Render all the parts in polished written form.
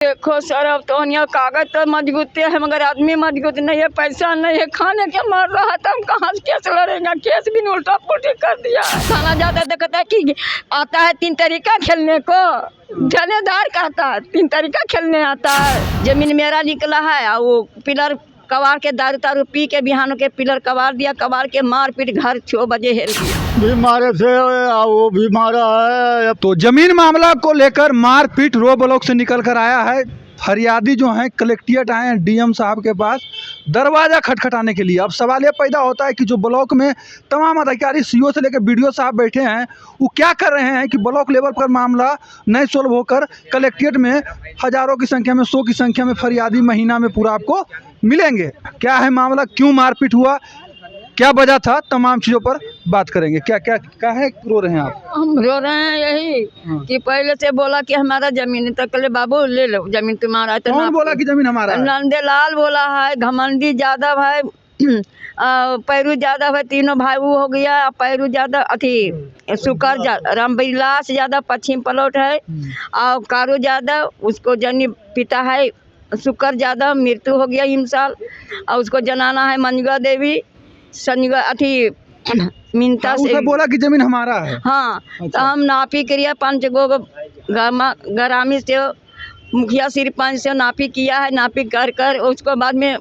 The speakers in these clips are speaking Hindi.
देखो सर, अब तो यहाँ कागज तो मजबूती है मगर आदमी मजबूत नहीं है, पैसा नहीं है, खाने के मर रहा था। हम कहाँ से केस लड़ेगा? केस भी उल्टा पुल्टी कर दिया। थाना जाता देखता है कि आता है 3 तरीका खेलने को, जनेदार का आता है 3 तरीका खेलने आता है। जमीन मेरा निकला है और वो पिलर कबाड़ के दारू तारू पी के बिहानों के पिलर कबाड़ दिया, कबाड़ के मार पीट घर 6 बजे हेल गया। भी मारे थे वो भी मारा है। तो जमीन मामला को लेकर मारपीट रो ब्लॉक से निकल कर आया है। फरियादी जो हैं कलेक्ट्रेट आए हैं डीएम साहब के पास दरवाज़ा खटखटाने के लिए। अब सवाल ये पैदा होता है कि जो ब्लॉक में तमाम अधिकारी सीओ से लेकर बीडीओ साहब बैठे हैं वो क्या कर रहे हैं कि ब्लॉक लेवल पर मामला नहीं सोल्व होकर कलेक्ट्रेट में हज़ारों की संख्या में 100 की संख्या में फरियादी महीना में पूरा आपको मिलेंगे। क्या है मामला, क्यों मारपीट हुआ, क्या वजह था, तमाम चीज़ों पर बात करेंगे। क्या क्या काहे रो रहे हैं आप? हम रो रहे हैं यही कि पहले से बोला कि हमारा जमीन, तो कल बाबू ले लो जमीन तुम्हारा है। तो कौन बोला कि जमीन हमारा है? नंदेलाल बोला है, घमंडी यादव है, पैरू यादव है, तीनों भाई वो हो गया। पैरू यादव अथी शुक्र रामविलास यादव पश्चिम प्लॉट है, और कारू यादव उसको जनी पिता है शुक्र यादव, मृत्यु हो गया इन साल, और उसको जनाना है मंजुआ देवी संजुआ अथी मिनता से बोला कि जमीन हमारा है। हाँ अच्छा। तो हम नापी करिए 5 गो ग्रामीण से मुखिया सरपंच से नापी किया है। नापी कर कर उसको बाद में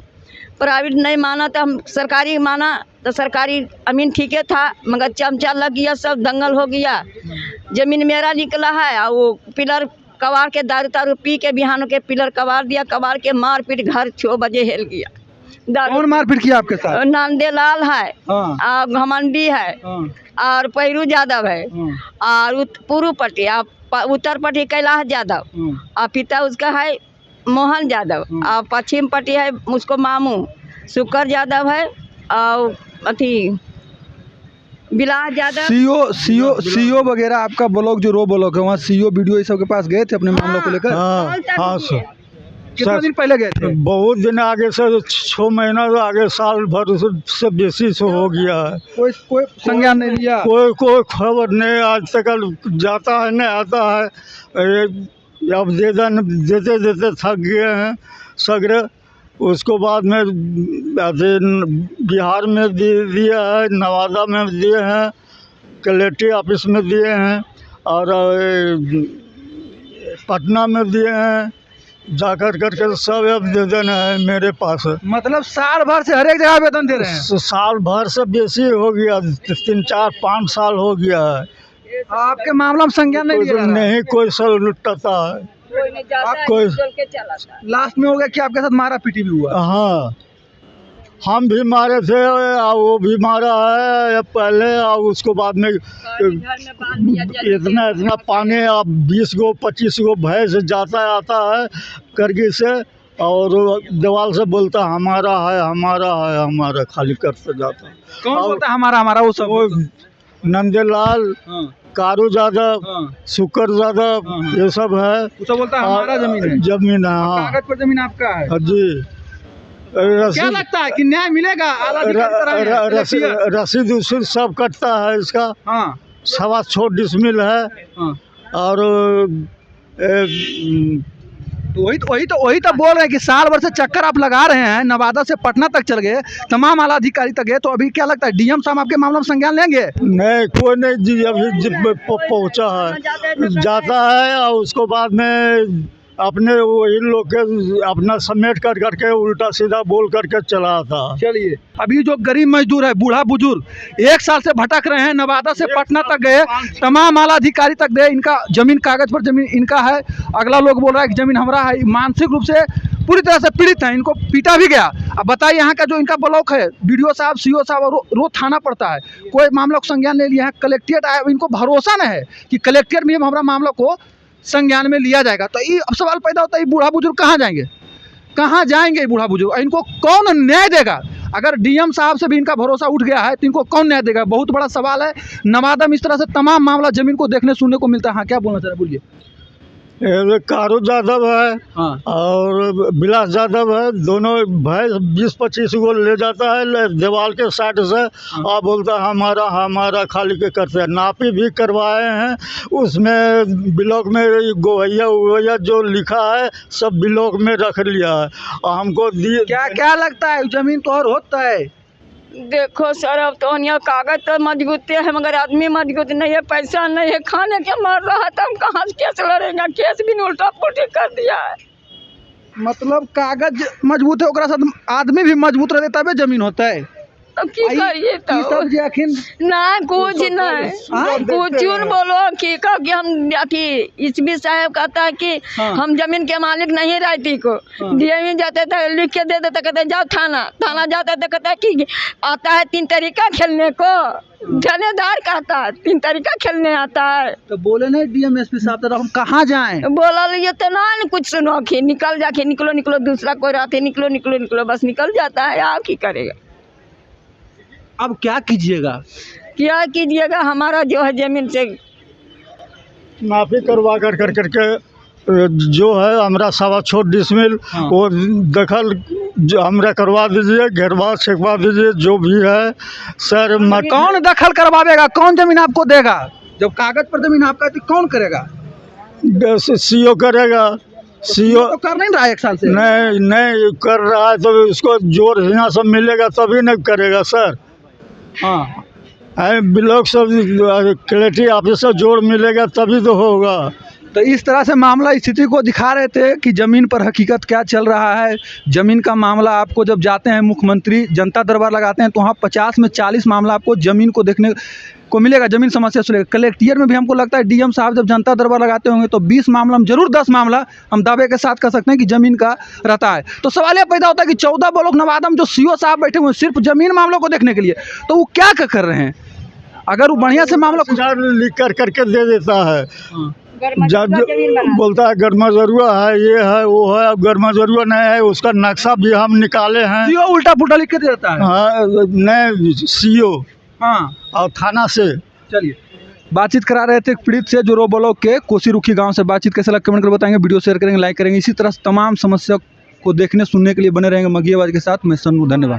प्राइवेट नहीं माना तो हम सरकारी माना, तो सरकारी अमीन ठीक है था मगर चमचा लग गया, सब दंगल हो गया। जमीन मेरा निकला है और वो पिलर कबाड़ के दारू तारू पी के बिहानों के पिलर कबाड़ दिया, कबाड़ के मार पीट घर 6 बजे हेल गया। कौन मारपीट किया आपके साथ? नंदेलाल है, हाँ। और घमंडी है, हाँ। और पैरू यादव है, हाँ। और पूर्व पट्टी उत्तर पट्टी कैलाश यादव, और पिता उसका है मोहन यादव, और पश्चिम पट्टी है उसको मामू शुक्र यादव है, और अथी बिलास यादव। सीओ वगैरह आपका ब्लॉक जो रो ब्लॉक है वहाँ सीओ बीडीओ सब के पास गए थे अपने मामलों को लेकर? हाँ सर, कितना दिन पहले गए थे? बहुत दिन आगे से 6 महीना तो आगे, साल भर से बेसी से हो गया है। कोई संज्ञान नहीं लिया? कोई खबर नहीं आज तक, जाता है नहीं आता है। अब देते देते थक गए हैं सगरे। उसको बाद में बिहार में दिया है, नवादा में दिए हैं, कलेक्ट्रेट ऑफिस में दिए हैं, और पटना में दिए हैं। जाकर करके सब आवेदन है मेरे पास। मतलब साल भर से हर एक जगह आवेदन दे रहे हैं? साल भर से बेसी हो गया, 3, 4, 5 साल हो गया है। आपके मामला में संज्ञान नहीं लिया? नहीं कोई सर लुटाता है, कोई लास्ट में हो गया कि आपके साथ मारा पीटी भी हुआ? हाँ, हम भी मारे थे और वो भी मारा है पहले, और उसको बाद में इतना पानी, अब 20 गो 25 गो भैंस जाता आता है करगी से, और दीवार से बोलता हमारा है हमारा है हमारा, खाली करते जाता है। कौन बोलता है हमारा हमारा? वो सब नंदेलाल, कारू यादव, शुक्र यादव, ये सब है। वो सब बोलता है हमारा जमीन है। जमीन है, हाँ। कागज पर जमीन आपका है जी। क्या लगता है कि न्याय मिलेगा? रसीद उसीद सब कटता है इसका। हाँ। 1.25 डिसमिल है। हाँ। और वही तो बोल रहे हैं कि साल भर से चक्कर आप लगा रहे हैं, नवादा से पटना तक चल गए, तमाम आला अधिकारी तक गए, तो अभी क्या लगता है डीएम साहब आपके मामले में संज्ञान लेंगे? नहीं, कोई नहीं जी, अभी पहुंचा है, जाता है, और उसको बाद में अपने इन लोग के अपना समेट कर करके उल्टा सीधा बोल करके चला था। चलिए, अभी जो गरीब मजदूर है, बूढ़ा बुजुर्ग 1 साल से भटक रहे हैं, नवादा से पटना तक गए, तमाम आला अधिकारी तक गए, इनका जमीन कागज पर जमीन इनका है, अगला लोग बोल रहा है कि जमीन हमारा है। मानसिक रूप से पूरी तरह से पीड़ित है, इनको पीटा भी गया। अब बताइए यहाँ का जो इनका ब्लॉक है, बीडीओ साहब सीओ साहब रोज थाना पड़ता है, कोई मामला को संज्ञान नहीं लिया है। कलेक्ट्रेट आया, इनको भरोसा नहीं है कि कलेक्ट्रेट में हमारा मामला को संज्ञान में लिया जाएगा। तो ये अब सवाल पैदा होता है, बूढ़ा बुजुर्ग कहाँ जाएंगे? कहाँ जाएंगे बूढ़ा बुजुर्ग? इनको कौन न्याय देगा? अगर डीएम साहब से भी इनका भरोसा उठ गया है तो इनको कौन न्याय देगा? बहुत बड़ा सवाल है। नवादा में इस तरह से तमाम मामला जमीन को देखने सुनने को मिलता है। हाँ, क्या बोलना चाह रहे हैं, बोलिए। ये कारू यादव है हाँ और विलास यादव है। दोनों भैंस 20-25 को ले जाता है दीवार के साइड से और बोलता है हमारा हमारा खाली के करते हैं। नापी भी करवाए हैं, उसमें ब्लॉक में गोवैया उवैया जो लिखा है सब ब्लॉक में रख लिया है और हमको दिए। क्या क्या लगता है जमीन तो और होता है? देखो सर, अब तो यहाँ कागज तो मजबूत है मगर आदमी मजबूत नहीं है, पैसा नहीं है, खाने के मर रहा था, हम कहाँ से केस लड़ेंगे? केस भी उल्टा पुल्टी कर दिया है। मतलब कागज मजबूत है, ओकरा साथ आदमी भी मजबूत रहते तबे जमीन होता है। तो की करिए ई सब जे अखिन ना कुछ नहीं, कुछ बोलो कि हम अथी इसबी साहब कहता है कि हम जमीन के मालिक नहीं रहती को डीएम जाते थे लिख के दे देते, कहते जाओ थाना जाते थे, कहते कि आता है 3 तरीका खेलने को, ठेकेदार कहता है 3 तरीका खेलने आता है। तो बोले नहीं डीएम एसपी साहब तो हम कहाँ जाएं? बोला लिए तो ना कुछ सुनो कि निकल जाके निकलो दूसरा कोई रहते निकलो बस निकल जाता है। आप की करेगा? अब क्या कीजिएगा? क्या कीजिएगा? हमारा जो है जमीन से नापी करवा करके जो है हमारा 6.25 डिसमिल वो दखल जो हमरा करवा दीजिए, घेरवा छेकवा दीजिए जो भी है सर। कौन दखल करवाएगा? कौन जमीन आपको देगा? जब कागज पर जमीन आपका है तो कौन करेगा? सीओ करेगा। सीओ तो कर नहीं रहा है 1 साल से। नहीं कर रहा है तो उसको जोर हिना सब मिलेगा तभी नहीं करेगा सर। हाँ ब्लॉक सब कलेक्ट्री ऑफिस से जोड़ मिलेगा तभी तो होगा। तो इस तरह से मामला स्थिति को दिखा रहे थे कि ज़मीन पर हकीकत क्या चल रहा है। ज़मीन का मामला आपको जब जाते हैं मुख्यमंत्री जनता दरबार लगाते हैं तो वहाँ 50 में 40 मामला आपको ज़मीन को देखने को मिलेगा, ज़मीन समस्या सुनेगा। कलेक्ट्रेट में भी हमको लगता है डीएम साहब जब जनता दरबार लगाते होंगे तो 20 मामला में जरूर 10 मामला हम दावे के साथ कह सकते हैं कि ज़मीन का रहता है। तो सवाल यह पैदा होता है कि 14 ब्लॉक नवादा में जो सीओ साहब बैठे हुए हैं सिर्फ ज़मीन मामलों को देखने के लिए, तो वो क्या कर रहे हैं? अगर वो बढ़िया से मामला लिख करके दे देता है, जब बोलता है गर्मा जरूर है, ये है वो है। अब गर्मा जरूर नहीं है, उसका नक्शा भी हम निकाले हैं। सीओ उल्टा पुल्टा लिख के देता है। हाँ नहीं सीओ हाँ और थाना से। चलिए बातचीत करा रहे थे पीड़ित से जो रो ब्लॉक के कोसी रुखी गांव से। बातचीत कैसे लगा कमेंट कर बताएंगे, वीडियो शेयर करेंगे, लाइक करेंगे। इसी तरह तमाम समस्या को देखने सुनने के लिए बने रहेंगे मघी आवाज़ के साथ। मैं सन्नू, धन्यवाद।